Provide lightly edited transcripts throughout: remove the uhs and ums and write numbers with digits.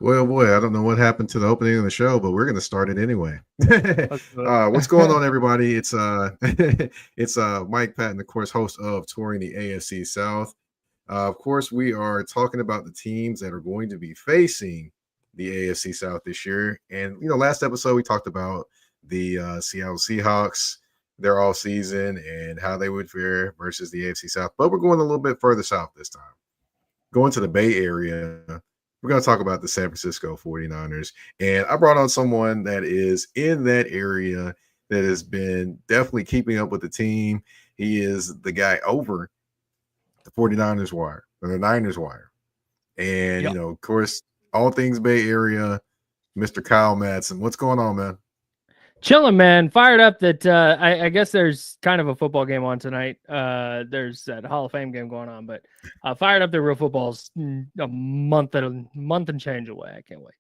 Well, boy, I don't know what happened to the opening of the show, but we're going to start it anyway. Let's do it. What's going on, everybody? It's it's Mike Patton, of course, host of Touring the AFC South. Of course, we are talking about the teams that are going to be facing the AFC South this year. And last episode we talked about the Seattle Seahawks, their off season, and how they would fare versus the AFC South. But we're going a little bit further south this time, going to the Bay Area. We're going to talk about the San Francisco 49ers. And I brought on someone that is in that area that has been definitely keeping up with the team. He is the guy over the 49ers wire, or the Niners wire. And, Yep. of course, all things Bay Area, Mr. Kyle Madson. What's going on, man? Chilling, man. Fired up that I guess there's kind of a football game on tonight. There's that Hall of Fame game going on, but fired up that real football's a month and change away. I can't wait.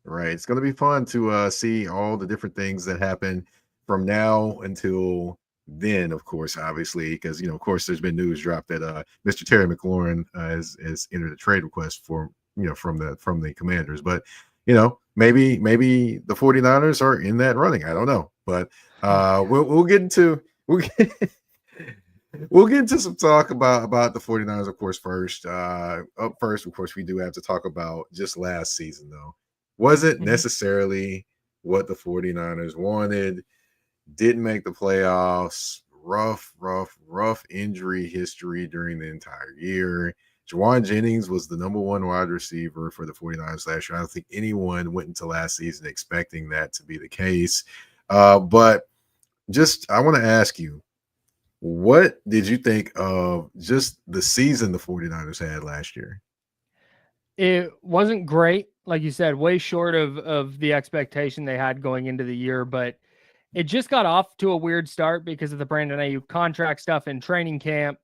Right. It's going to be fun to see all the different things that happen from now until then, of course, obviously, because, of course, there's been news dropped that Mr. Terry McLaurin has entered a trade request for, from the Commanders. But, maybe the 49ers are in that running. I don't know. But we'll get into we'll get into some talk about the 49ers, of course, first. Up first, of course, we do have to talk about just last season, though. Wasn't necessarily what the 49ers wanted. Didn't make the playoffs. Rough injury history during the entire year. Juwan Jennings was the number one wide receiver for the 49ers last year. I don't think anyone went into last season expecting that to be the case. But just, I want to ask you, what did you think of just the season the 49ers had last year? It wasn't great, like you said, way short of the expectation they had going into the year, but it just got off to a weird start because of the Brandon Aiyuk contract stuff in training camp.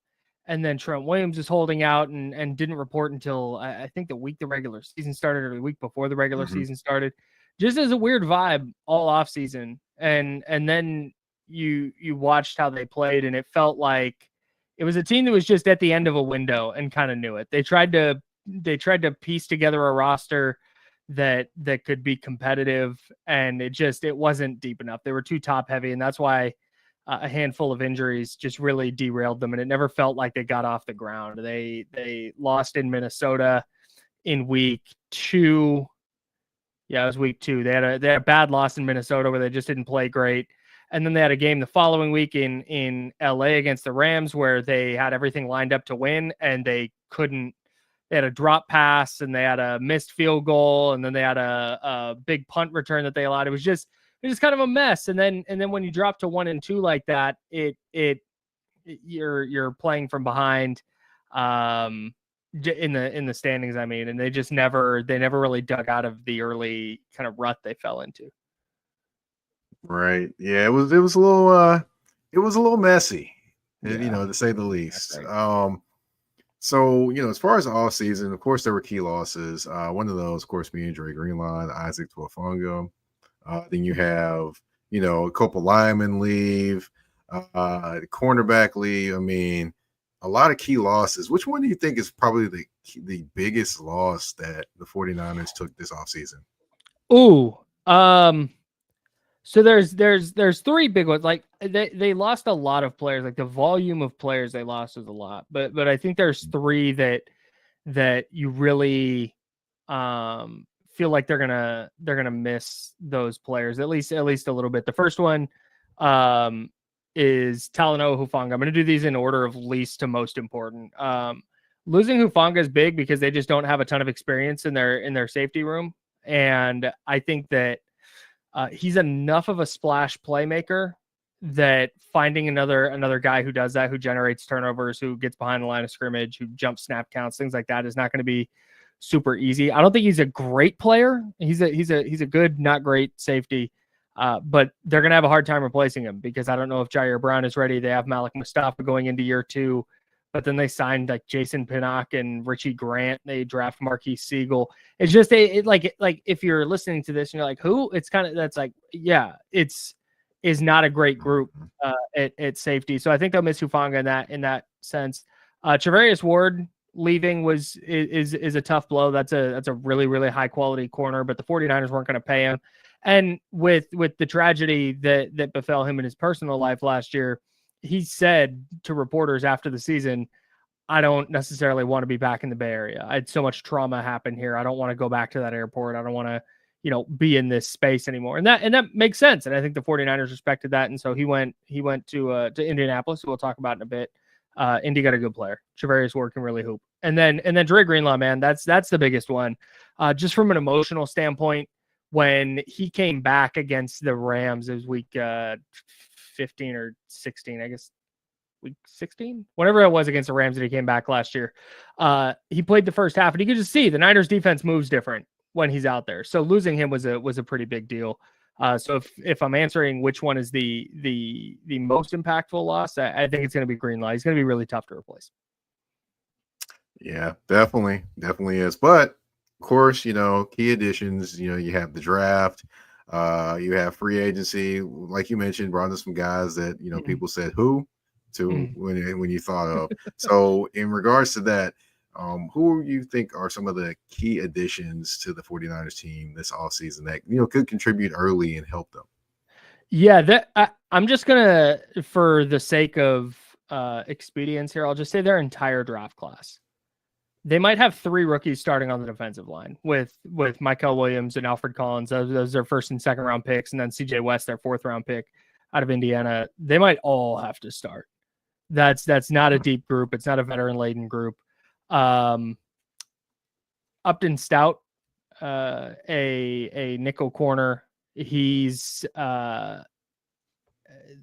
And then Trent Williams is holding out and didn't report until I think the week the regular season started, or the week before the regular season started. Just as a weird vibe all off season. And then you watched how they played, and it felt like it was a team that was just at the end of a window and kind of knew it. They tried to piece together a roster that could be competitive, and it wasn't deep enough. They were too top heavy, and that's why a handful of injuries just really derailed them, and it never felt like they got off the ground. They lost in Minnesota in week 2. Yeah, it was week 2. They had a bad loss in Minnesota where they just didn't play great. And then they had a game the following week in LA against the Rams where they had everything lined up to win, and they couldn't. They had a drop pass, and they had a missed field goal, and then they had a big punt return that they allowed. It was just kind of a mess. And then when you drop to 1-2 like that, you're playing from behind in the standings. I mean, and they never really dug out of the early kind of rut they fell into. Right. Yeah, it was a little messy, to say the least. Right. So, as far as the off season, of course, there were key losses. One of those, of course, being Dre Greenlaw, Isaac Tuafonga. Then you have, a couple linemen leave, the cornerback leave. I mean, a lot of key losses. Which one do you think is probably the biggest loss that the 49ers took this offseason? Ooh, so there's 3 big ones. Like they lost a lot of players. Like the volume of players they lost is a lot. But I think there's 3 that you really feel like they're gonna miss those players at least a little bit. The first one is Talanoa Hufanga. I'm gonna do these in order of least to most important. Losing Hufanga is big because they just don't have a ton of experience in their safety room, and I think that he's enough of a splash playmaker that finding another guy who does that, who generates turnovers, who gets behind the line of scrimmage, who jumps snap counts, things like that, is not going to be super easy. I don't think he's a great player. He's a good, not great safety, but they're going to have a hard time replacing him because I don't know if Jair Brown is ready. They have Malik Mustafa going into year 2. But then they signed like Jason Pinnock and Richie Grant. They draft Marquise Siegel. It's just like if you're listening to this and you're like, who? It's kind of, that's like, yeah, it's is not a great group at safety. So I think they'll miss Hufanga in that sense. Travarius Ward leaving is a tough blow. That's a really, really high quality corner, but the 49ers weren't going to pay him. And with the tragedy that befell him in his personal life last year, he said to reporters after the season, I don't necessarily want to be back in the Bay Area. I had so much trauma happen here. I don't want to go back to that airport. I don't want to, be in this space anymore. And that makes sense. And I think the 49ers respected that. And so he went to Indianapolis, who we'll talk about in a bit. Indy got a good player. Travarius Ward can really hoop. And then Dre Greenlaw, man, that's the biggest one. Just from an emotional standpoint, when he came back against the Rams, it was week 15 or 16, I guess. Week 16, whatever it was against the Rams that he came back last year. He played the first half, and you could just see the Niners defense moves different when he's out there. So losing him was a pretty big deal. So if I'm answering which one is the most impactful loss, I think it's going to be Greenlaw. He's going to be really tough to replace. Yeah, definitely is. But of course, key additions. You have the draft. You have free agency, like you mentioned, brought in some guys that people said who to when you thought of. So in regards to that, who you think are some of the key additions to the 49ers team this offseason that could contribute early and help them? Yeah, I'm just gonna, for the sake of expedience here, I'll just say their entire draft class. They might have 3 rookies starting on the defensive line with Michael Williams and Alfred Collins. Those are their first and second round picks, and then CJ West, their 4th round pick out of Indiana. They might all have to start. That's not a deep group. It's not a veteran laden group. Upton Stout, a nickel corner. He's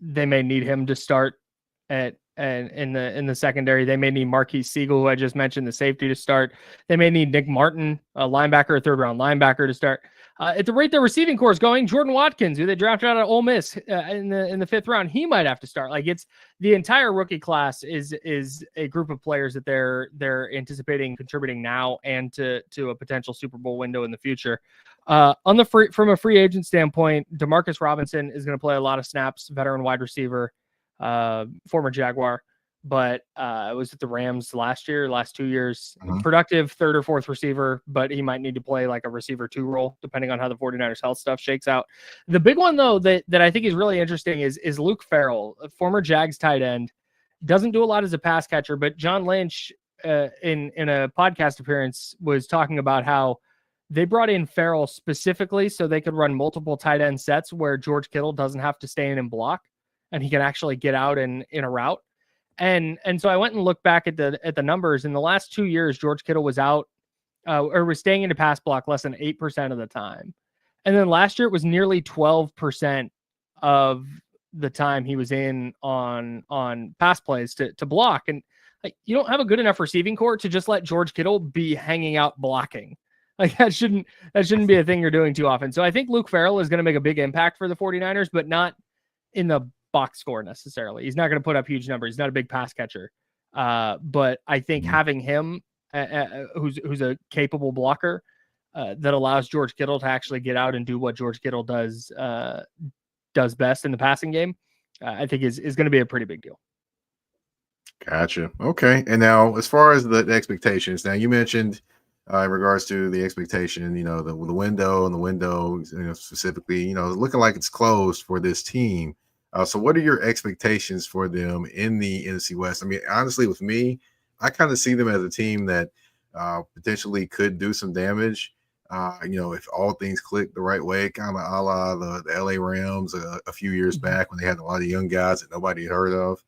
they may need him to start in the secondary. They may need Marquise Siegel, who I just mentioned, the safety, to start. They may need Nick Martin, a linebacker, a 3rd round linebacker, to start. At the rate their receiving core is going, Jordan Watkins, who they drafted out of Ole Miss in the 5th round, he might have to start. Like, it's the entire rookie class is a group of players that they're anticipating contributing now and to a potential Super Bowl window in the future. From a free agent standpoint, Demarcus Robinson is going to play a lot of snaps, veteran wide receiver, former Jaguar, but was at the Rams last 2 years. Productive 3rd or 4th receiver, but he might need to play like a receiver 2 role depending on how the 49ers health stuff shakes out. The big one though that I think is really interesting is Luke Farrell, a former Jags tight end. Doesn't do a lot as a pass catcher, but John Lynch in a podcast appearance was talking about how they brought in Farrell specifically so they could run multiple tight end sets where George Kittle doesn't have to stay in and block, and he can actually get out in a route. And so I went and looked back at the numbers. In the last 2 years, George Kittle was out or was staying into pass block less than 8% of the time. And then last year it was nearly 12% of the time he was in on pass plays to block. And like, you don't have a good enough receiving core to just let George Kittle be hanging out blocking. Like that shouldn't be a thing you're doing too often. So I think Luke Farrell is going to make a big impact for the 49ers, but not in the box score necessarily. He's not going to put up huge numbers. He's not a big pass catcher. But I think having him, who's a capable blocker, that allows George Kittle to actually get out and do what George Kittle does best in the passing game, I think is going to be a pretty big deal. Gotcha. Okay. And now, as far as the expectations, now you mentioned in regards to the expectation, the window, specifically, looking like it's closed for this team. So what are your expectations for them in the NFC West? I mean, honestly, with me, I kind of see them as a team that potentially could do some damage, if all things click the right way, kind of a la the LA Rams a few years back when they had a lot of young guys that nobody had heard of.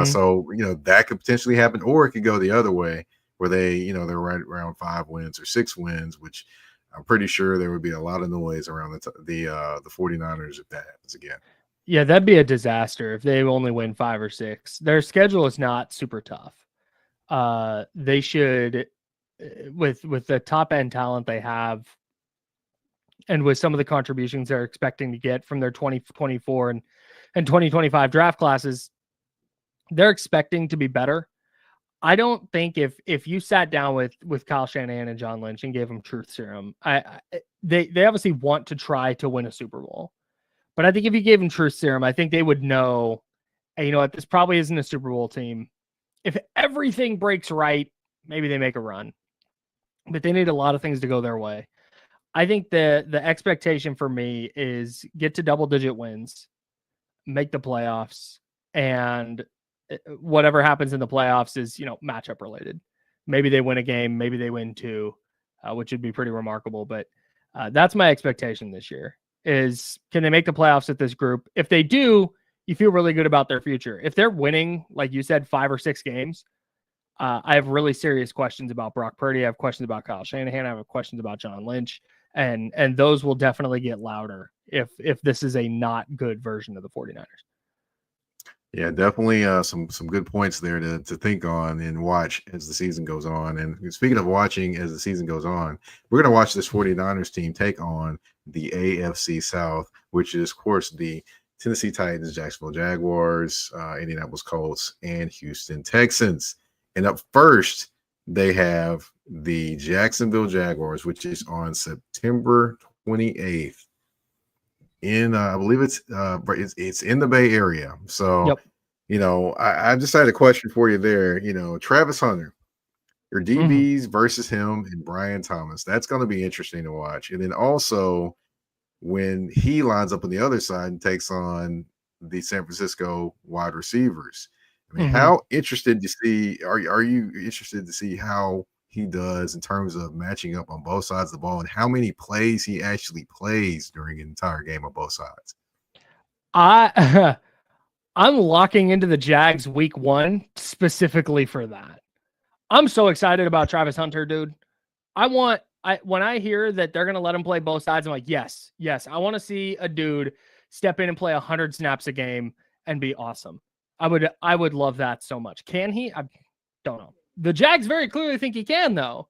So, that could potentially happen, or it could go the other way where they're right around 5 wins or 6 wins, which I'm pretty sure there would be a lot of noise around the 49ers if that happens again. Yeah, that'd be a disaster if they only win 5 or 6. Their schedule is not super tough. They should, with the top end talent they have, and with some of the contributions they're expecting to get from their 2024 and 2025 draft classes, they're expecting to be better. I don't think if you sat down with Kyle Shanahan and John Lynch and gave them truth serum, they obviously want to try to win a Super Bowl. But I think if you gave them truth serum, I think they would know, hey, you know what, this probably isn't a Super Bowl team. If everything breaks right, maybe they make a run. But they need a lot of things to go their way. I think the expectation for me is get to double-digit wins, make the playoffs, and whatever happens in the playoffs is, matchup related. Maybe they win a game, maybe they win two, which would be pretty remarkable. But that's my expectation this year is, can they make the playoffs with this group? If they do, you feel really good about their future. If they're winning, like you said, 5 or 6 games, I have really serious questions about Brock Purdy. I have questions about Kyle Shanahan. I have questions about John Lynch. And those will definitely get louder if this is a not good version of the 49ers. Yeah, definitely some good points there to think on and watch as the season goes on. And speaking of watching as the season goes on, we're going to watch this 49ers team take on the AFC South, which is, of course, the Tennessee Titans, Jacksonville Jaguars, Indianapolis Colts, and Houston Texans. And up first, they have the Jacksonville Jaguars, which is on September 28th. I believe it's in the Bay Area. So, yep. I just had a question for you there. Travis Hunter, your DBs versus him and Brian Thomas. That's going to be interesting to watch. And then also when he lines up on the other side and takes on the San Francisco wide receivers. I mean, how interested to see are you interested to see how he does in terms of matching up on both sides of the ball and how many plays he actually plays during an entire game on both sides? I'm locking into the Jags week 1 specifically for that. I'm so excited about Travis Hunter, dude. When I hear that they're going to let him play both sides, I'm like, yes. I want to see a dude step in and play 100 snaps a game and be awesome. I would love that so much. Can he? I don't know. The Jags very clearly think he can, though.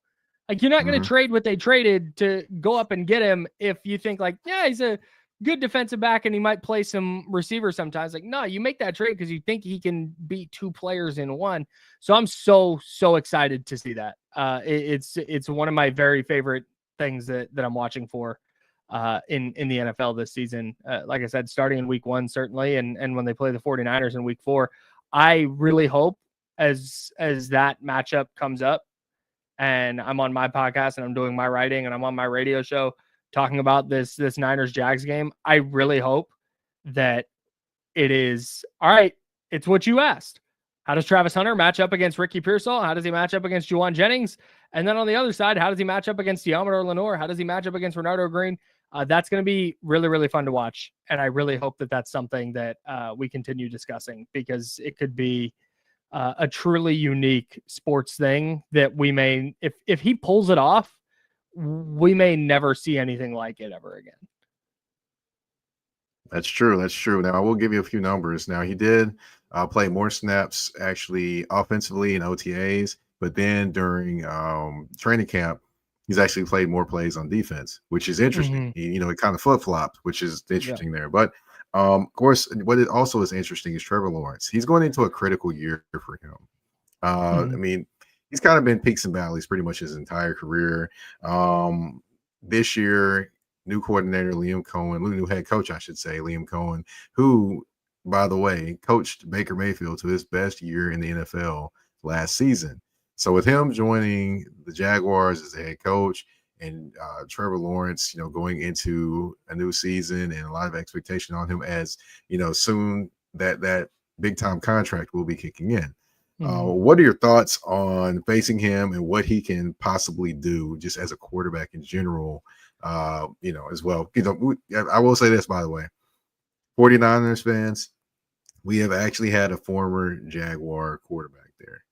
Like, you're not going to trade what they traded to go up and get him if you think, like, yeah, he's a good defensive back and he might play some receiver sometimes. Like, no, you make that trade because you think he can beat 2 players in one. So I'm so excited to see that. It's one of my very favorite things that I'm watching for in the NFL this season. Like I said, starting in week 1, certainly. And when they play the 49ers in week 4, I really hope as that matchup comes up and I'm on my podcast and I'm doing my writing and I'm on my radio show talking about this Niners Jags game, I really hope that it is, all right, it's what you asked. How does Travis Hunter match up against Ricky Pearsall? How does he match up against Juwan Jennings? And then on the other side, how does he match up against Diamador Lenore? How does he match up against Renardo Green? That's going to be really, really fun to watch. And I really hope that that's something that we continue discussing, because it could be a truly unique sports thing that we may, if he pulls it off, we may never see anything like it ever again. That's true. Now, I will give you a few numbers. Now, he did play more snaps actually offensively in OTAs, but then during training camp, he's actually played more plays on defense, which is interesting. He kind of flip-flopped, which is interesting there. But, of course, what it also is interesting is Trevor Lawrence. He's going into a critical year for him. I mean, he's kind of been peaks and valleys pretty much his entire career. This year, new coordinator Liam Cohen, new head coach, I should say, Liam Cohen, who, by the way, coached Baker Mayfield to his best year in the NFL last season. So with him joining the Jaguars as the head coach and Trevor Lawrence, going into a new season and a lot of expectation on him as, soon that big time contract will be kicking in. What are your thoughts on facing him and what he can possibly do just as a quarterback in general, as well? I will say this, by the way, 49ers fans, we have actually had a former Jaguar quarterback there.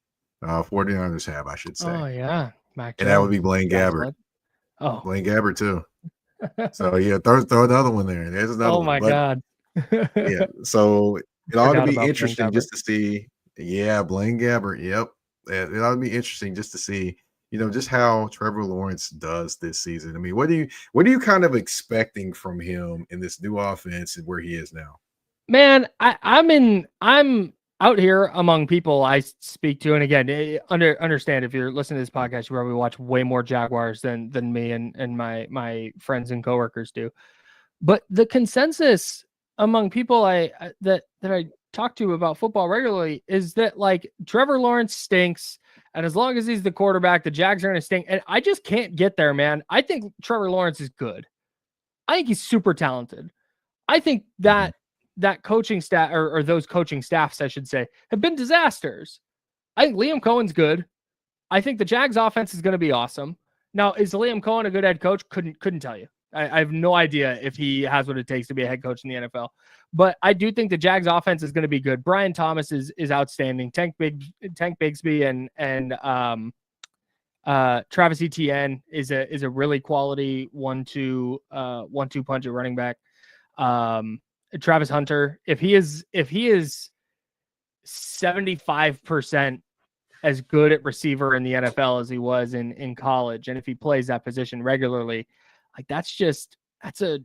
49ers have, I should say. Oh, yeah. And that would be Blaine Gabbert. Oh. Blaine Gabbert, too. So, yeah, throw another one there. There's another one. Oh, my God. Yeah, so it ought to be interesting just to see. Yeah, Blaine Gabbert. Yep. It ought to be interesting just to see, just how Trevor Lawrence does this season. I mean, what are you kind of expecting from him in this new offense and where he is now? Man, I'm out here among people I speak to. And again, understand if you're listening to this podcast, you probably watch way more Jaguars than me and my friends and coworkers do. But the consensus among people that I talk to about football regularly is that like Trevor Lawrence stinks, and as long as he's the quarterback, the Jags are going to stink. And I just can't get there, man. I think Trevor Lawrence is good. I think he's super talented. I think that coaching staff or those coaching staffs, I should say, have been disasters. I think Liam Cohen's good. I think the Jags offense is going to be awesome. Now, is Liam Cohen a good head coach? Couldn't tell you. I have no idea if he has what it takes to be a head coach in the NFL. But I do think the Jags offense is going to be good. Brian Thomas is outstanding. Tank Bigsby and Travis Etienne is a really quality 1-2 punch at running back. Travis Hunter, if he is 75% as good at receiver in the NFL as he was in college, and if he plays that position regularly, like that's a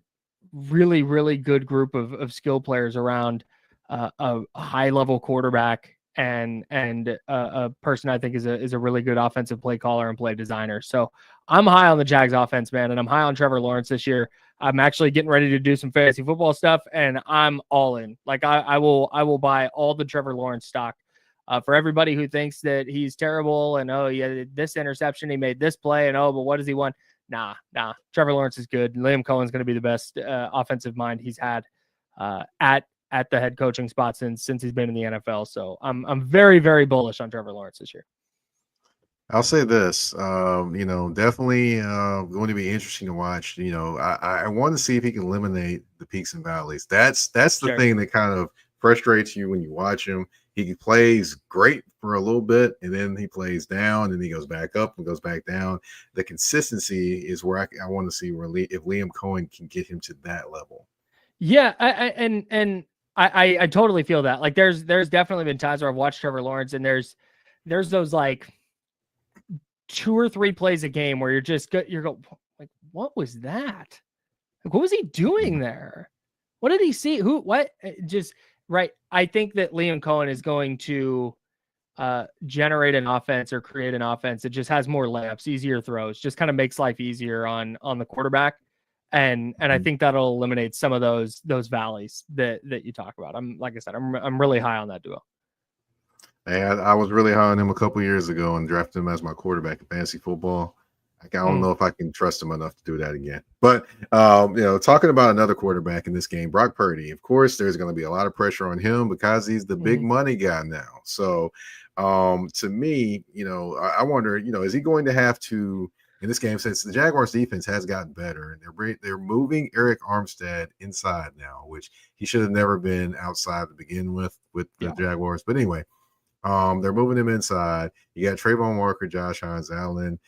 really, really good group of skill players around a high level quarterback and a person I think is a really good offensive play caller and play designer. So I'm high on the Jags offense, man, and I'm high on Trevor Lawrence this year. I'm actually getting ready to do some fantasy football stuff, and I'm all in. Like I will buy all the Trevor Lawrence stock. For everybody who thinks that he's terrible and yeah, this interception, he made this play, and but what does he want? Nah. Trevor Lawrence is good. Liam Cohen's going to be the best offensive mind he's had at the head coaching spot since he's been in the NFL. So I'm very, very bullish on Trevor Lawrence this year. I'll say this, definitely going to be interesting to watch. I want to see if he can eliminate the peaks and valleys. That's the thing that kind of frustrates you when you watch him. He plays great for a little bit, and then he plays down, and he goes back up and goes back down. The consistency is where I want to see if Liam Cohen can get him to that level. Yeah, I totally feel that. Like, there's definitely been times where I've watched Trevor Lawrence, and there's those like 2 or 3 plays a game where you're going like, what was that? Like, what was he doing there? What did he see? What? Just right. I think that Liam Cohen is going to generate an offense or create an offense that just has more layups, easier throws, just kind of makes life easier on the quarterback. And I think that'll eliminate some of those valleys that you talk about. Like I said, I'm really high on that duo. Hey, I was really high on him a couple years ago and drafted him as my quarterback in fantasy football. I don't know if I can trust him enough to do that again. But, talking about another quarterback in this game, Brock Purdy, of course, there's going to be a lot of pressure on him because he's the big money guy now. So, to me, I wonder, is he going to have to, in this game, since the Jaguars defense has gotten better, and they're moving Eric Armstead inside now, which he should have never been outside to begin with the Jaguars. But anyway, they're moving him inside. You got Trayvon Walker, Josh Hines, Allen.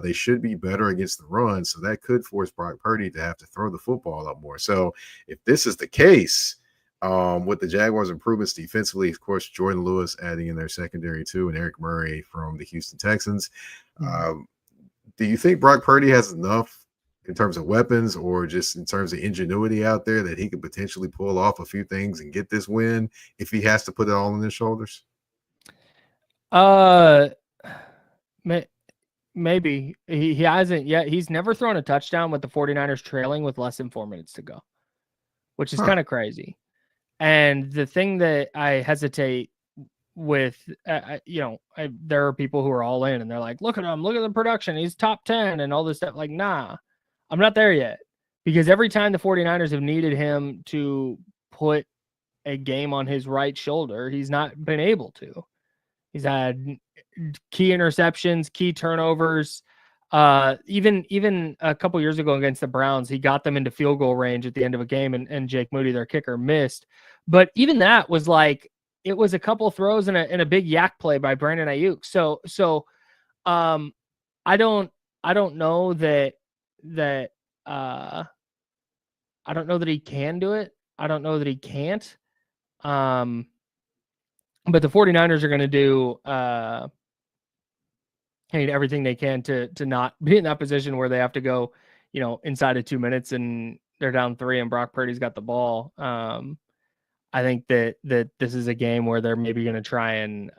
They should be better against the run, so that could force Brock Purdy to have to throw the football up more. So if this is the case, with the Jaguars' improvements defensively, of course, Jordan Lewis adding in their secondary too, and Eric Murray from the Houston Texans, do you think Brock Purdy has enough in terms of weapons or just in terms of ingenuity out there that he could potentially pull off a few things and get this win if he has to put it all on his shoulders? Maybe he hasn't yet. He's never thrown a touchdown with the 49ers trailing with less than 4 minutes to go, which is kind of crazy. And the thing that I hesitate with, there are people who are all in and they're like, look at him, look at the production. He's top 10 and all this stuff. Like, nah, I'm not there yet, because every time the 49ers have needed him to put a game on his right shoulder, he's not been able to. He's had key interceptions, key turnovers. Even a couple years ago against the Browns, he got them into field goal range at the end of a game, and Jake Moody, their kicker, missed. But even that was like, it was a couple throws and a big yak play by Brandon Aiyuk. So I don't know that I don't know that he can do it. I don't know that he can't. But the 49ers are going to do everything they can to not be in that position where they have to go, inside of 2 minutes and they're down 3 and Brock Purdy's got the ball. I think that this is a game where they're maybe going to try and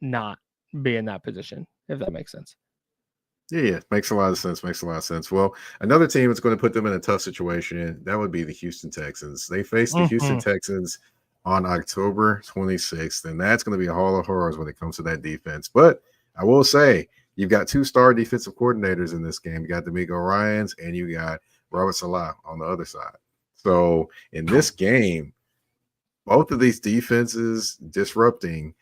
not be in that position, if that makes sense. Yeah, makes a lot of sense. Makes a lot of sense. Well, another team that's going to put them in a tough situation, that would be the Houston Texans. They face the Houston Mhm. Texans on October 26th, and that's going to be a hall of horrors when it comes to that defense. But I will say, you've got two-star defensive coordinators in this game. You got D'Amico Ryans and you got Robert Salah on the other side. So in this game, both of these defenses disrupting.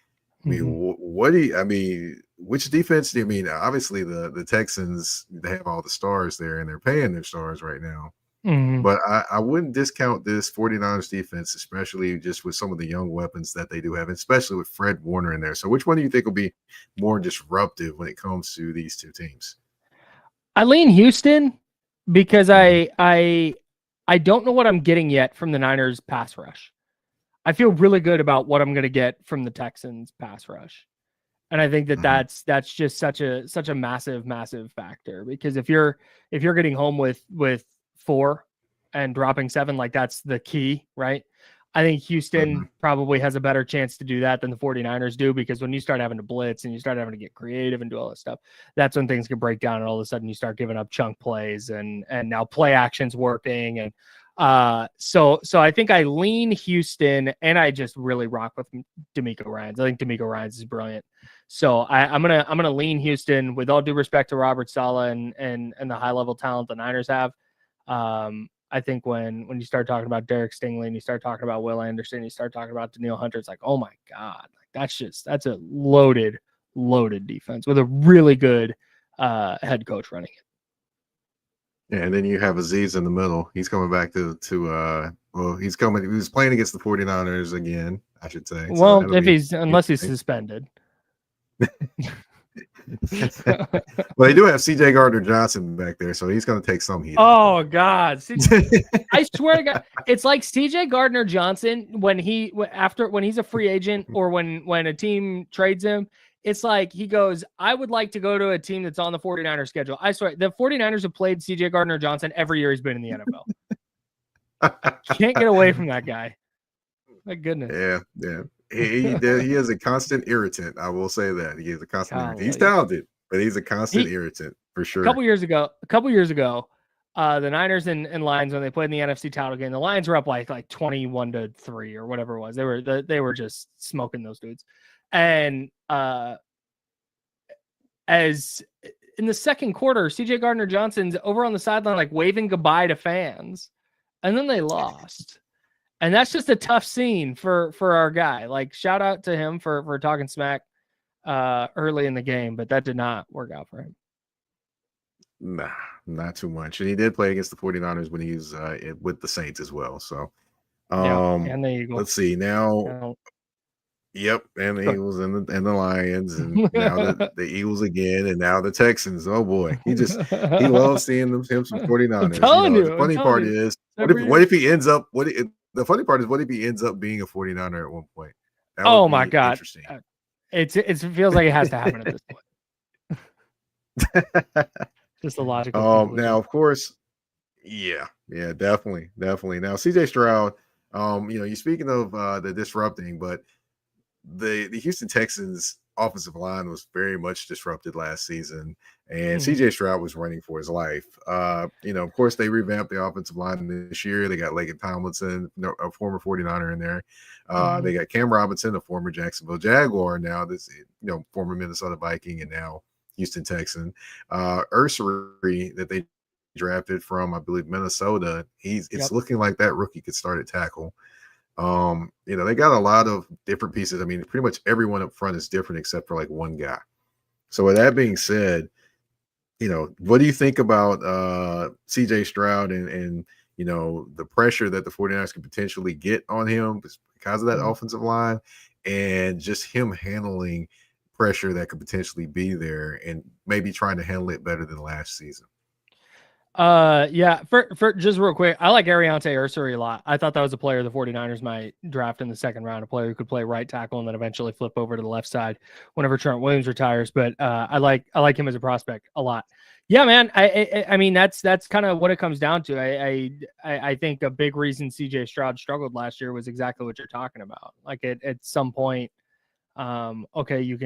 I mean, Mhm. what do you? I mean, which defense do you mean? Obviously, the Texans, they have all the stars there, and they're paying their stars right now. Mhm. But I wouldn't discount this 49ers defense, especially just with some of the young weapons that they do have, especially with Fred Warner in there. So, which one do you think will be more disruptive when it comes to these two teams? I lean Houston because Mhm, I don't know what I'm getting yet from the Niners pass rush. I feel really good about what I'm going to get from the Texans pass rush. And I think that mhm, that's just such a massive factor, because if you're getting home with 4 and dropping 7, like that's the key, right? I think mhm. Houston probably has a better chance to do that than the 49ers do, because when you start having to blitz and you start having to get creative and do all this stuff, that's when things can break down, and all of a sudden you start giving up chunk plays, and now play action's working. And so I think I lean Houston, and I just really rock with D'Amico Ryans. I think D'Amico Ryans is brilliant. So I'm gonna lean Houston, with all due respect to Robert Saleh and the high level talent the Niners have. I think when you start talking about Derek Stingley and you start talking about Will Anderson, you start talking about Daniil Hunter, it's like, oh my God, like that's a loaded defense with a really good head coach running it. Yeah, and then you have Aziz in the middle. He's coming back to well, he was playing against the 49ers again, I should say. So Well, that'll if be he's unless he's interesting. suspended. Well, they do have CJ Gardner Johnson back there, so he's going to take some heat off of Oh God. I swear to God, it's like CJ Gardner Johnson when he's a free agent, or when a team trades him. It's like he goes, I would like to go to a team that's on the 49ers schedule. I swear, the 49ers have played CJ Gardner Johnson every year he's been in the NFL. I him. can't get away from that guy. My goodness. Yeah, yeah. He is a constant irritant. I will say that he is a constant irritant. He's Golly. talented, but he's a constant He irritant for a sure. couple years ago, the Niners and Lions, when they played in the NFC title game, the Lions were up like 21-3 or whatever it was. They were just smoking those dudes. And as in the second quarter, CJ Gardner Johnson's over on the sideline, like waving goodbye to fans, and then they lost. And that's just a tough scene for our guy. Like, shout out to him for talking smack early in the game, but that did not work out for him. Nah, not too much. And he did play against the 49ers when he's with the Saints as well. So Yeah, um and the Eagles. let's see now. Yeah. Yep, and the Good. Eagles and the Lions, and now the Eagles again, and now the Texans. Oh boy, he loves seeing him some 49ers. You know, the I'm funny telling part you, is, every what year. if he ends up the funny part is, what if he ends up being a 49er at one point? That would Oh my be God, interesting. it feels like it has to happen at this point. Just a logical Now conclusion. of course, yeah, definitely. Now CJ Stroud, you speaking of the disrupting, but the Houston Texans offensive line was very much disrupted last season, and Mhm. CJ Stroud was running for his life. Of course, they revamped the offensive line this year. They got Laken Tomlinson, a former 49er in there. They Mhm. got Cam Robinson, a former Jacksonville Jaguar, now this former Minnesota Viking, and now Houston Texan. Ursary that they drafted from, I believe, Minnesota. It's Yep. looking like that rookie could start at tackle. They got a lot of different pieces. I mean, pretty much everyone up front is different except for like one guy. So with that being said, what do you think about CJ Stroud and the pressure that the 49ers could potentially get on him because of that Mhm. offensive line, and just him handling pressure that could potentially be there and maybe trying to handle it better than last season? Yeah, for just real quick, I like Ariante Ursary a lot. I thought that was a player the 49ers might draft in the second round, a player who could play right tackle and then eventually flip over to the left side whenever Trent Williams retires. But I like him as a prospect a lot. Yeah, man. I mean, that's kind of what it comes down to. I think a big reason CJ Stroud struggled last year was exactly what you're talking about. Like at some point, okay, you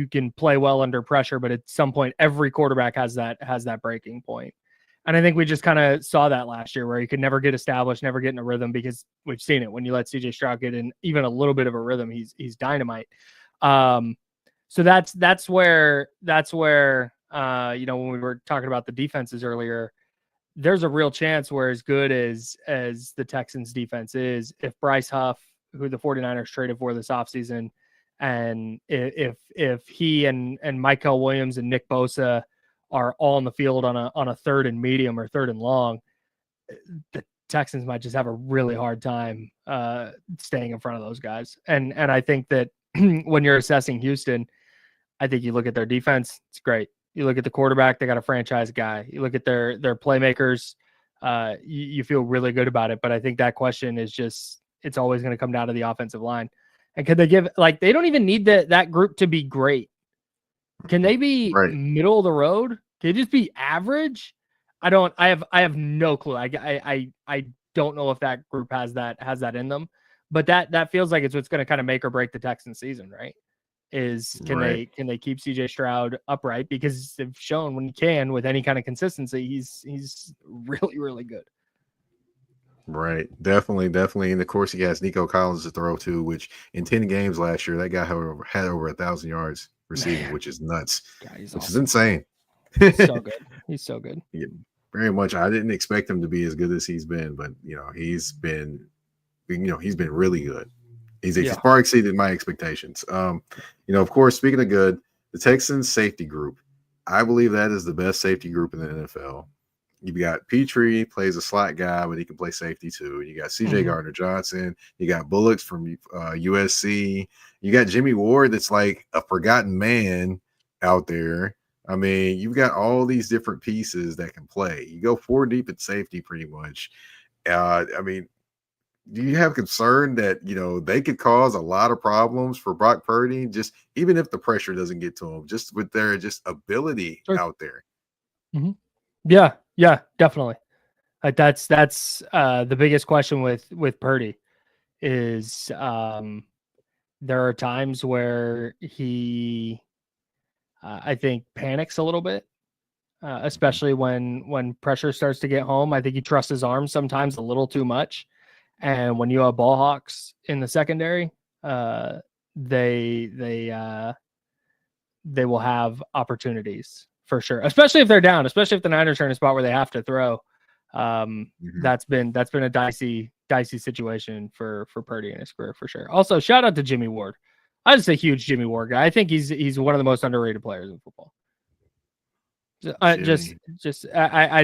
can play well under pressure, but at some point, every quarterback has that breaking point. And I think we just kind of saw that last year where he could never get established, never get in a rhythm, because we've seen it. When you let CJ Stroud get in even a little bit of a rhythm, he's dynamite. So that's where when we were talking about the defenses earlier, there's a real chance where as good as the Texans defense is, if Bryce Huff, who the 49ers traded for this offseason, and if he and Michael Williams and Nick Bosa are all on the field on a third and medium or third and long, the Texans might just have a really hard time staying in front of those guys. And I think that when you're assessing Houston, I think you look at their defense, it's great. You look at the quarterback, they got a franchise guy. You look at their playmakers, you feel really good about it. But I think that question is just, it's always going to come down to the offensive line. And could they give, like, they don't even need that group to be great. Can they be middle of the road? Can they just be average? I have no clue. I don't know if that group has that in them, but that feels like it's what's going to kind of make or break the Texans season, right? Can they keep CJ Stroud upright? Because they've shown when he can, with any kind of consistency, he's really, really good. Right. Definitely. And of course he has Nico Collins to throw to, which in 10 games last year, that guy had over 1,000 yards receiving, which is nuts, which is insane. He's so good. He's so good. Yeah, very much. I didn't expect him to be as good as he's been, but he's been really good. He's far exceeded my expectations. Of course, speaking of good, the Texans safety group, I believe that is the best safety group in the NFL. You've got Petrie, plays a slot guy, but he can play safety too. You got CJ Gardner-Johnson. You got Bullocks from USC. You got Jimmy Ward, that's like a forgotten man out there. I mean, you've got all these different pieces that can play. You go 4 deep at safety pretty much. I mean, do you have concern that, they could cause a lot of problems for Brock Purdy, just even if the pressure doesn't get to him, just with their ability out there? Mm-hmm. Yeah, definitely. That's the biggest question with Purdy is there are times where he I think panics a little bit, especially when pressure starts to get home. I think he trusts his arms sometimes a little too much. And when you have ball hawks in the secondary, they will have opportunities for sure, especially if they're down, especially if the Niners are in a spot where they have to throw. That's been a dicey situation for Purdy in his career for sure. Also, shout out to Jimmy Ward. I'm just a huge Jimmy Ward guy. I think he's one of the most underrated players in football. I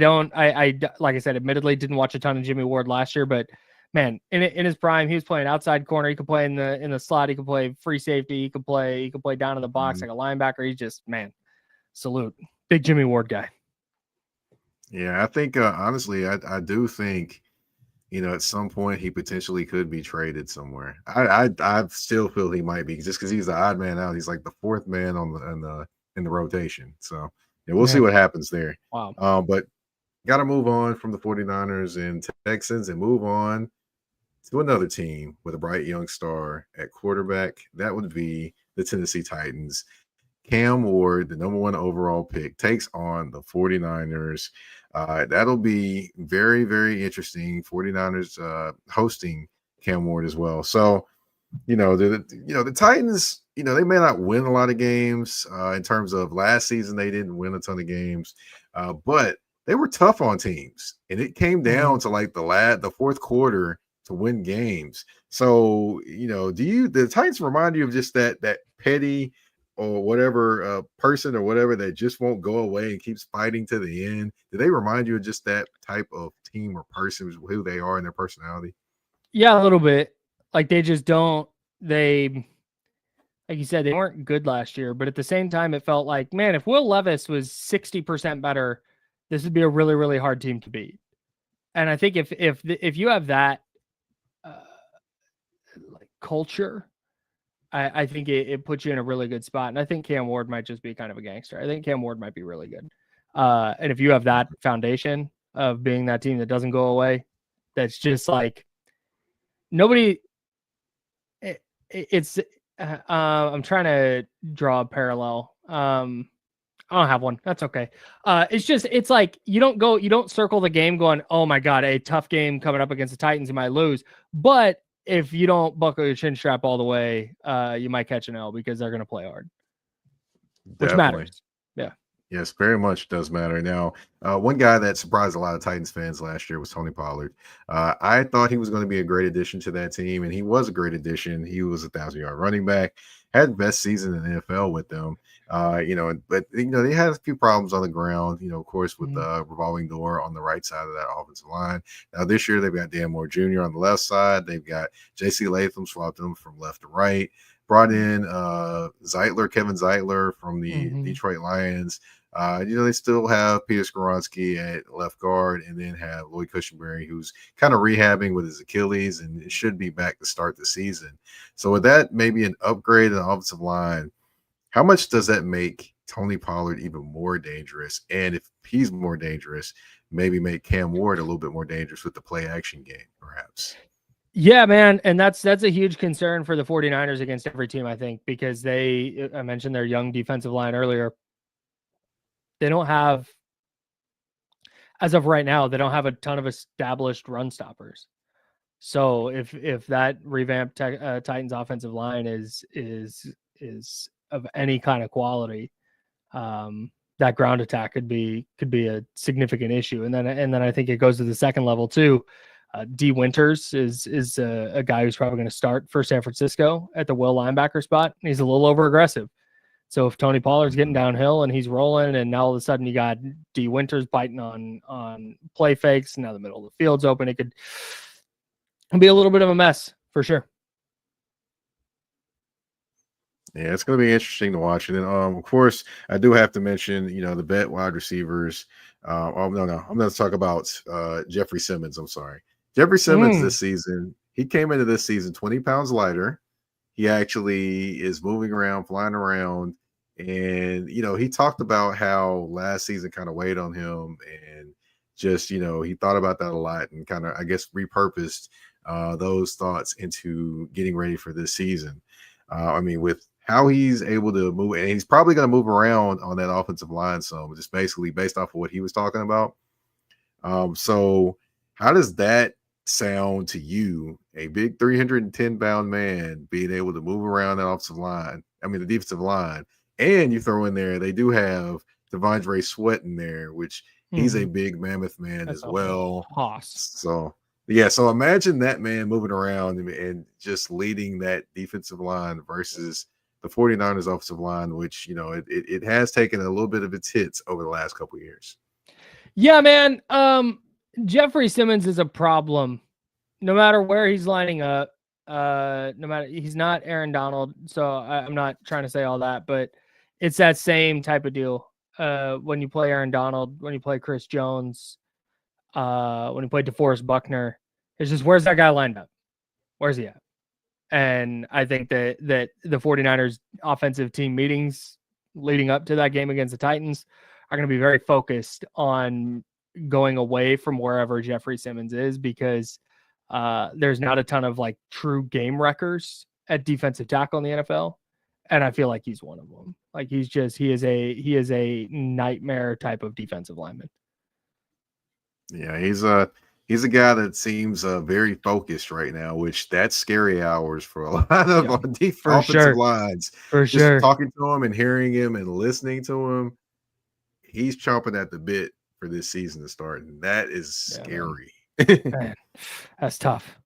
don't like I said, admittedly didn't watch a ton of Jimmy Ward last year, but man, in his prime, he was playing outside corner. He could play in the slot. He could play free safety. He could play down in the box like a linebacker. He's just, man, salute. Big Jimmy Ward guy. Yeah, I think honestly, I do think, at some point he potentially could be traded somewhere. I still feel he might be, just because he's the odd man out. He's like the 4th man in the rotation. So we'll see what happens there. Wow. But got to move on from the 49ers and Texans and move on to another team with a bright young star at quarterback. That would be the Tennessee Titans. Cam Ward, the number 1 overall pick, takes on the 49ers. That'll be very, very interesting. 49ers hosting Cam Ward as well. So, the Titans, they may not win a lot of games. In terms of last season, they didn't win a ton of games, but they were tough on teams, and it came down to like the 4th quarter to win games. So, do the Titans remind you of just that petty or whatever person or whatever that just won't go away and keeps fighting to the end? Do they remind you of just that type of team or person, who they are and their personality? Yeah, a little bit. Like they just don't. Like you said, they weren't good last year, but at the same time, it felt like, man, if Will Levis was 60% better, this would be a really, really hard team to beat. And I think if you have that like culture, I think it puts you in a really good spot. And I think Cam Ward might just be kind of a gangster. I think Cam Ward might be really good. And if you have that foundation of being that team that doesn't go away, that's just like nobody. It's I'm trying to draw a parallel. I don't have one. That's okay. It's like you don't circle the game going, oh my God, a tough game coming up against the Titans, you might lose. But if you don't buckle your chin strap all the way, you might catch an L because they're going to play hard, which Definitely. matters. Yeah. Yes, very much does matter. Now, one guy that surprised a lot of Titans fans last year was Tony Pollard. I thought he was going to be a great addition to that team, and he was a great addition. He was a 1,000-yard running back, had the best season in the NFL with them. But they had a few problems on the ground. Of course, with the revolving door on the right side of that offensive line. Now this year they've got Dan Moore Jr. on the left side. They've got J.C. Latham swapped them from left to right. Brought in Kevin Zeitler from the Detroit Lions. They still have Peter Skoronski at left guard, and then have Lloyd Cushenberry, who's kind of rehabbing with his Achilles and should be back to start the season. So with that, maybe an upgrade in the offensive line, how much does that make Tony Pollard even more dangerous? And if he's more dangerous, maybe make Cam Ward a little bit more dangerous with the play action game, perhaps. Yeah, man. And that's a huge concern for the 49ers against every team, I think, because I mentioned their young defensive line earlier. They don't have, as of right now, they don't have a ton of established run stoppers. So if that revamped Titans offensive line is of any kind of quality, that ground attack could be a significant issue. And then I think it goes to the second level too. D Winters is a guy who's probably going to start for San Francisco at the will linebacker spot. He's a little over aggressive. So if Tony Pollard's getting downhill and he's rolling, and now all of a sudden you got D Winters biting on play fakes, and now the middle of the field's open, it could be a little bit of a mess for sure. Yeah, it's going to be interesting to watch. And then, of course, I do have to mention, the vet wide receivers. No, I'm going to talk about Jeffrey Simmons. I'm sorry. Jeffrey Simmons this season, he came into this season 20 pounds lighter. He actually is moving around, flying around. And, he talked about how last season kind of weighed on him, and just, he thought about that a lot and kind of, I guess, repurposed those thoughts into getting ready for this season. With how he's able to move, and he's probably going to move around on that offensive line some, just basically based off of what he was talking about. So how does that sound to you? A big 310-pound man being able to move around that offensive line, the defensive line, and you throw in there, they do have Devondre Sweat in there, which he's a big mammoth man as well. So imagine that man moving around and just leading that defensive line versus the 49ers offensive line, which, it has taken a little bit of its hits over the last couple of years. Yeah, man. Jeffrey Simmons is a problem no matter where he's lining up. He's not Aaron Donald, so I'm not trying to say all that, but it's that same type of deal. When you play Aaron Donald, when you play Chris Jones, when you play DeForest Buckner, it's just, where's that guy lined up? Where's he at? And I think that the 49ers offensive team meetings leading up to that game against the Titans are going to be very focused on going away from wherever Jeffrey Simmons is, because there's not a ton of like true game wreckers at defensive tackle in the NFL. And I feel like he's one of them. Like he is a nightmare type of defensive lineman. Yeah, he's a guy that seems very focused right now, which that's scary hours for a lot of offensive lines. For just sure. Talking to him and hearing him and listening to him, he's chomping at the bit for this season to start, and that is scary. Man, that's tough.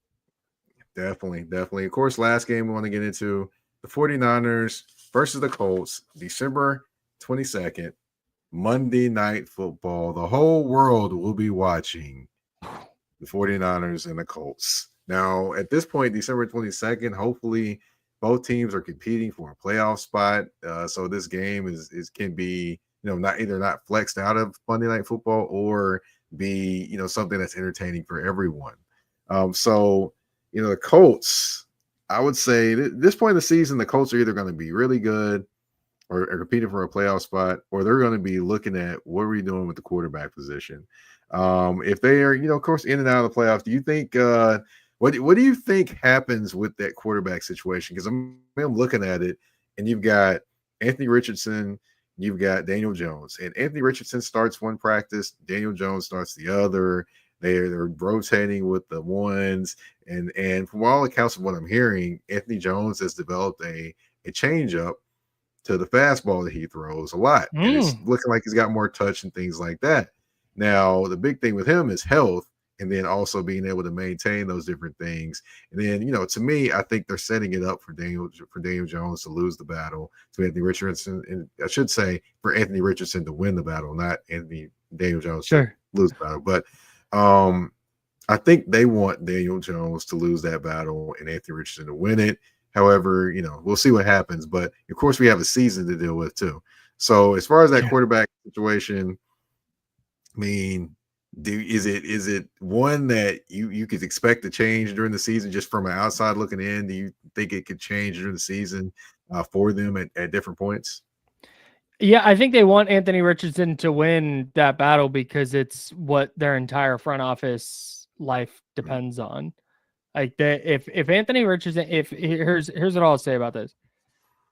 Definitely. Of course, last game we want to get into, the 49ers versus the Colts, December 22nd, Monday Night Football. The whole world will be watching the 49ers and the Colts. Now, at this point, December 22nd, hopefully both teams are competing for a playoff spot. So this game can be, not flexed out of Monday Night Football, or be, something that's entertaining for everyone. The Colts, I would say at this point in the season, the Colts are either going to be really good or competing for a playoff spot, or they're going to be looking at what are we doing with the quarterback position. If they are, of course, in and out of the playoffs, do you think What do you think happens with that quarterback situation? Because I'm looking at it, and you've got Anthony Richardson, you've got Daniel Jones, and Anthony Richardson starts one practice, Daniel Jones starts the other. They're rotating with the ones, and from all accounts of what I'm hearing, Anthony Jones has developed a changeup to the fastball that he throws a lot, and it's looking like he's got more touch and things like that. Now, the big thing with him is health, and then also being able to maintain those different things. And then, to me, I think they're setting it up for Daniel Jones to lose the battle to Anthony Richardson, and I should say for Anthony Richardson to win the battle, not Daniel Jones to lose the battle. But I think they want Daniel Jones to lose that battle and Anthony Richardson to win it. However, we'll see what happens. But of course, we have a season to deal with too. So as far as that quarterback situation, I mean, is it one that you could expect to change during the season just from an outside looking in? Do you think it could change during the season for them at different points? Yeah, I think they want Anthony Richardson to win that battle because it's what their entire front office life depends on. Like if Anthony Richardson, here's what I'll say about this.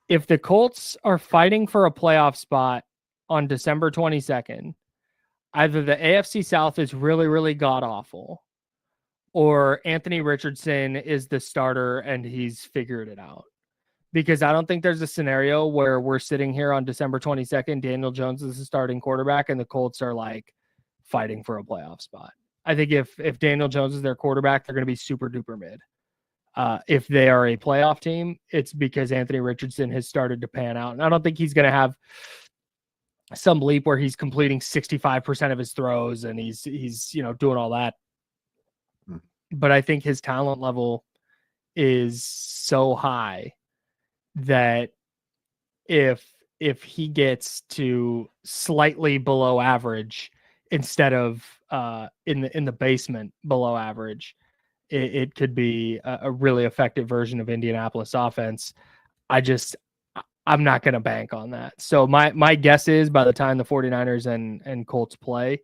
If the Colts are fighting for a playoff spot on December 22nd, either the AFC South is really, really god awful, or Anthony Richardson is the starter and he's figured it out. Because I don't think there's a scenario where we're sitting here on December 22nd, Daniel Jones is the starting quarterback, and the Colts are like fighting for a playoff spot. I think if Daniel Jones is their quarterback, they're going to be super duper mid. If they are a playoff team, it's because Anthony Richardson has started to pan out. And I don't think he's going to have some leap where he's completing 65% of his throws and he's doing all that. But I think his talent level is so high that if he gets to slightly below average instead of in the basement below average, it could be a really effective version of Indianapolis offense. I'm not going to bank on that. So my guess is by the time the 49ers and Colts play,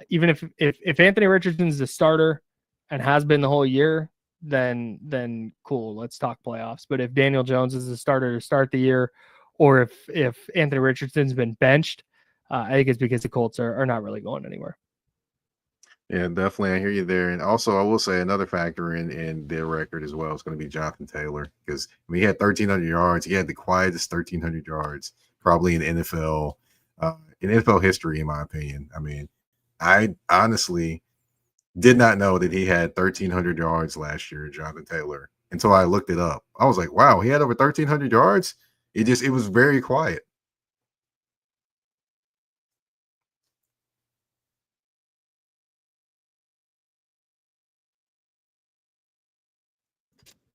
even if Anthony Richardson's the starter and has been the whole year, then cool, let's talk playoffs. But if Daniel Jones is the starter to start the year, or if Anthony Richardson's been benched, I think it's because the Colts are not really going anywhere. Yeah, definitely. I hear you there. And also, I will say another factor in their record as well is going to be Jonathan Taylor, because he had 1,300 yards. He had the quietest 1,300 yards probably in NFL history, in my opinion. I mean, I honestly did not know that he had 1,300 yards last year, Jonathan Taylor, until I looked it up. I was like, wow, he had over 1,300 yards. It was very quiet.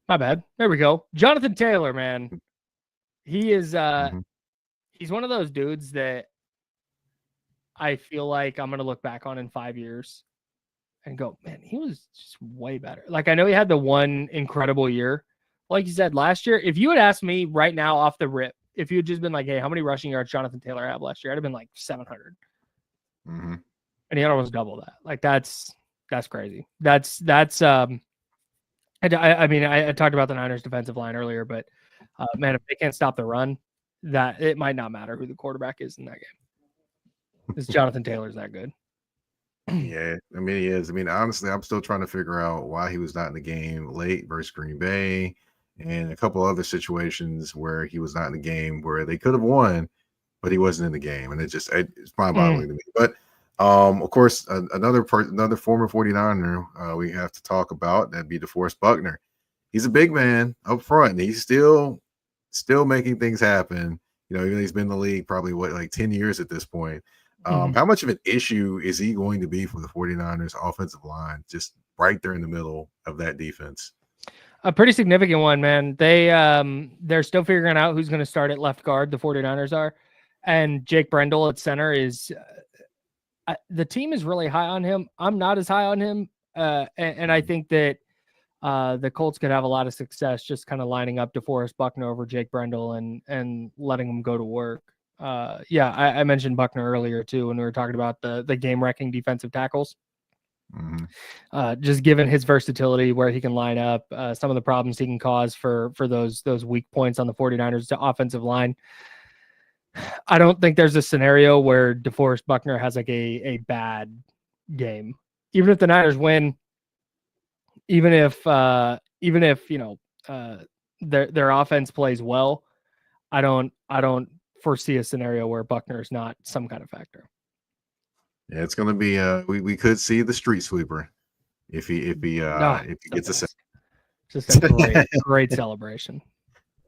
My bad. There we go. Jonathan Taylor, man. He is he's one of those dudes that I feel like I'm going to look back on in 5 years and go, man, he was just way better. Like, I know he had the one incredible year. Like you said, last year, if you had asked me right now off the rip, if you had just been like, hey, how many rushing yards Jonathan Taylor had last year? I'd have been like 700. And he had almost double that. Like, that's crazy. I mean, I talked about the Niners defensive line earlier, but man, if they can't stop the run, that it might not matter who the quarterback is in that game. Because Jonathan Taylor's that good. Yeah, I mean, he is. I mean, honestly, I'm still trying to figure out why he was not in the game late versus Green Bay and a couple other situations where he was not in the game where they could have won, but he wasn't in the game. And it's mind-boggling to me. But of course, another former 49er we have to talk about, that'd be DeForest Buckner. He's a big man up front, and he's still making things happen. Even though he's been in the league probably like 10 years at this point. How much of an issue is he going to be for the 49ers offensive line, just right there in the middle of that defense? A pretty significant one, man. They're still figuring out who's going to start at left guard, the 49ers are. And Jake Brendel at center is the team is really high on him. I'm not as high on him. And I think that the Colts could have a lot of success just kind of lining up DeForest Buckner over Jake Brendel and letting him go to work. I mentioned Buckner earlier too when we were talking about the game-wrecking defensive tackles. Just given his versatility, where he can line up, some of the problems he can cause for those weak points on the 49ers to offensive line. I don't think there's a scenario where DeForest Buckner has like a bad game. Even if the Niners win, even if you know their offense plays well, I don't foresee a scenario where Buckner is not some kind of factor. Yeah, it's gonna be we could see the street sweeper if he gets a set. Just a great celebration.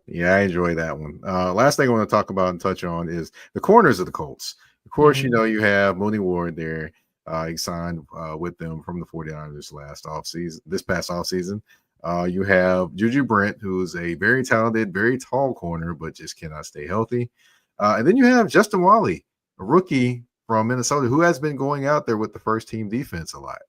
Yeah, I enjoy that one. Last thing I want to talk about and touch on is the corners of the Colts. Of course, you know, you have Mooney Ward there. He signed with them from the 49ers this past offseason. You have Juju Brent, who is a very talented, very tall corner, but just cannot stay healthy. And then you have Justin Wally, a rookie from Minnesota, who has been going out there with the first team defense a lot.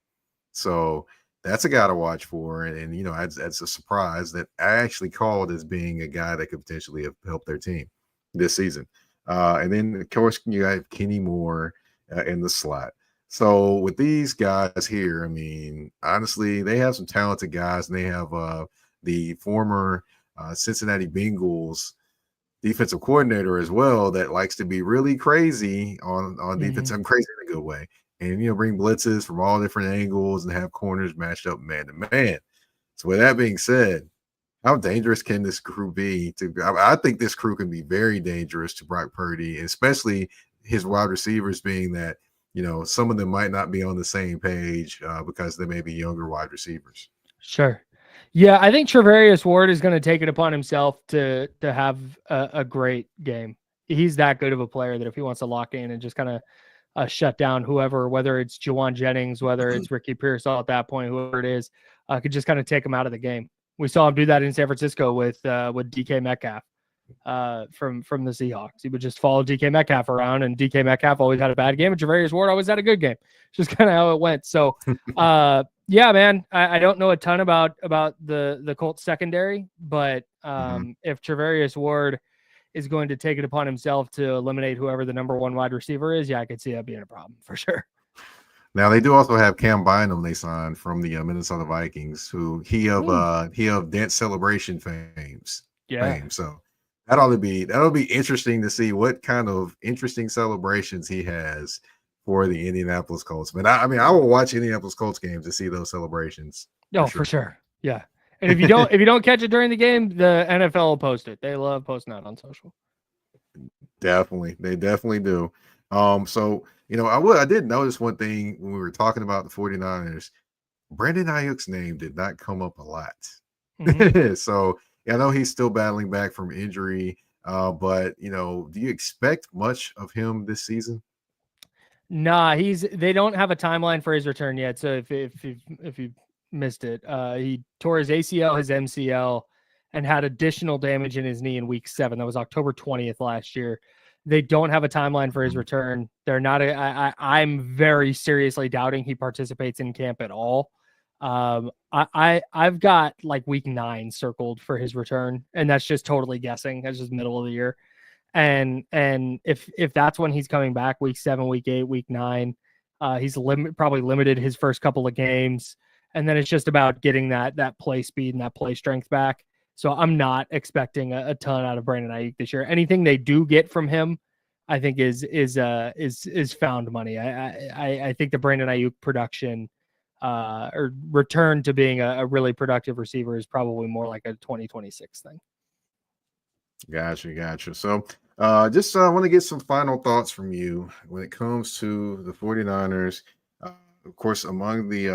So that's a guy to watch for. And you know, that's a surprise that I actually called as being a guy that could potentially have helped their team this season. And then, of course, you have Kenny Moore in the slot. So with these guys here, I mean, honestly, they have some talented guys, and they have the former Cincinnati Bengals defensive coordinator as well that likes to be really crazy on defense. I'm crazy in a good way. And, you know, bring blitzes from all different angles and have corners matched up man to man. So with that being said, how dangerous can this crew be? I think this crew can be very dangerous to Brock Purdy, especially his wide receivers, being that, you know, some of them might not be on the same page because they may be younger wide receivers. Sure. Yeah, I think Travarius Ward is going to take it upon himself to have a great game. He's that good of a player that if he wants to lock in and just kind of shut down whoever, whether it's Juwan Jennings, whether it's Ricky Pearsall at that point, whoever it is, could just kind of take him out of the game. We saw him do that in San Francisco with DK Metcalf from the Seahawks. He would just follow DK Metcalf around, and DK Metcalf always had a bad game, and Travarius Ward always had a good game. It's just kind of how it went. So, yeah, man, I don't know a ton about the Colts secondary, but if Travarius Ward is going to take it upon himself to eliminate whoever the number one wide receiver is, yeah, I could see that being a problem for sure. Now they do also have Cam Bynum they signed from the Minnesota Vikings, who he of dance celebration fame. So that'll be interesting to see what kind of interesting celebrations he has for the Indianapolis Colts. But I mean, I will watch Indianapolis Colts games to see those celebrations. No, for sure. Yeah. And if you don't catch it during the game, the NFL will post it. They love posting that on social. Definitely. They definitely do. So, you know, I did notice one thing when we were talking about the 49ers. Brandon Aiyuk's name did not come up a lot. So, yeah, I know he's still battling back from injury, but, you know, do you expect much of him this season? Nah, they don't have a timeline for his return yet. So if you missed it, he tore his ACL, his MCL, and had additional damage in his knee in week 7. That was October 20th last year. They don't have a timeline for his return. They're not. I'm very seriously doubting he participates in camp at all. I've got like week 9 circled for his return, and that's just totally guessing. That's just middle of the year. And if that's when he's coming back, week 7, week 8, week 9, he's probably limited his first couple of games, and then it's just about getting that play speed and that play strength back. So I'm not expecting a ton out of Brandon Aiyuk this year. Anything they do get from him, I think is found money. I think the Brandon Aiyuk production or return to being a really productive receiver is probably more like a 2026 thing. Gotcha. So just want to get some final thoughts from you when it comes to the 49ers. Of course, among the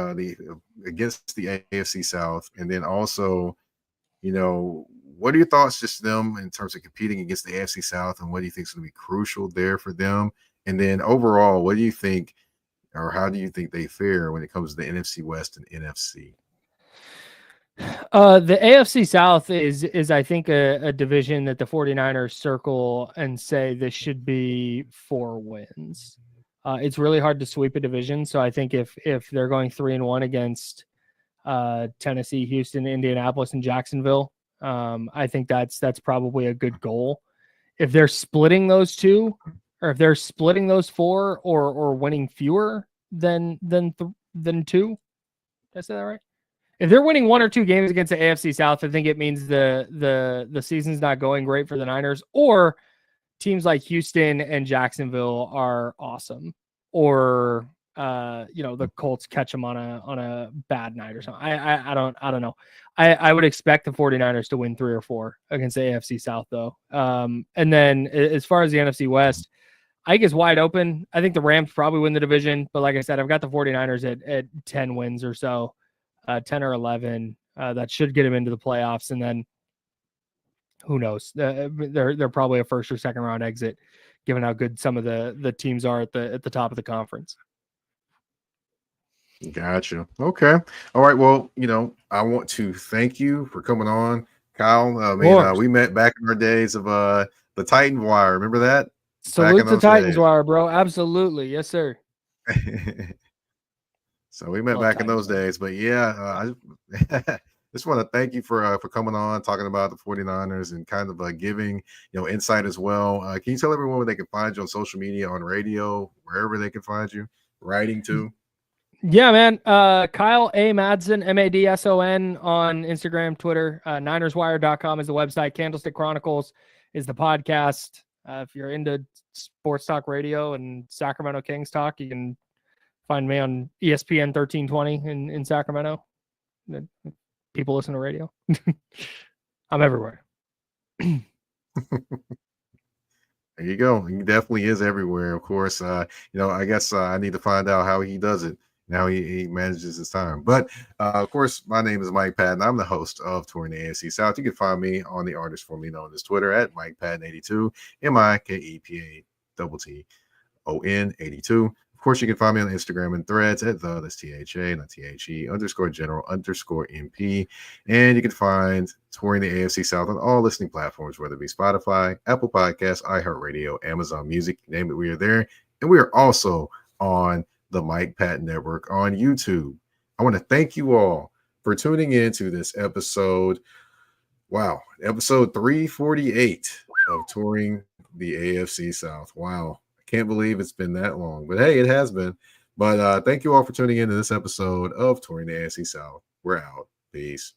against the AFC South, and then also, you know, what are your thoughts just them in terms of competing against the AFC South, and what do you think is going to be crucial there for them? And then overall, what do you think, or how do you think they fare when it comes to the NFC West and NFC? The AFC South is I think a division that the 49ers circle and say this should be 4 wins. It's really hard to sweep a division. So I think if they're going 3-1 against Tennessee, Houston, Indianapolis, and Jacksonville, I think that's probably a good goal. If they're splitting those 2, or if they're splitting those 4, or winning fewer than than 2. Did I say that right? If they're winning 1 or 2 games against the AFC South, I think it means the season's not going great for the Niners, or teams like Houston and Jacksonville are awesome, or the Colts catch them on a bad night or something. I don't know. I would expect the 49ers to win 3 or 4 against the AFC South though. And then as far as the NFC West, I think it's wide open. I think the Rams probably win the division, but like I said, I've got the 49ers at 10 wins or so, 10 or 11. That should get them into the playoffs, and then who knows? They're probably a first or second round exit, given how good some of the teams are at the top of the conference. Gotcha. Okay. All right. Well, I want to thank you for coming on, Kyle. I mean, we met back in our days of the Titan Wire. Remember that? Salute the Titans Wire, bro. Absolutely. Yes, sir. So we met back in those days. But yeah, I just want to thank you for coming on, talking about the 49ers and kind of giving insight as well. Can you tell everyone where they can find you on social media, on radio, wherever they can find you, writing too? Yeah, man. Kyle A. Madson, Madson on Instagram, Twitter. NinersWire.com is the website. Candlestick Chronicles is the podcast. If you're into sports talk radio and Sacramento Kings talk, you can find me on ESPN 1320 in Sacramento. People listen to radio. I'm everywhere. There you go. He definitely is everywhere. Of course, I guess I need to find out how he does it. Now he manages his time. But of course, my name is Mike Patton. I'm the host of Touring the AFC South. You can find me on the artist formerly known as Twitter at Mike Patton82, MikePaton 82. Of course, you can find me on Instagram and Threads at that's THA, not THE, _general_MP. And you can find Touring the AFC South on all listening platforms, whether it be Spotify, Apple Podcasts, iHeartRadio, Amazon Music, you name it, we are there. And we are also on the Mike Patton Network on YouTube. I want to thank you all for tuning in to this episode. Wow, episode 348 of Touring the AFC South. Wow, I can't believe it's been that long, but hey, it has been. But thank you all for tuning in to this episode of Touring the AFC South. We're out. Peace.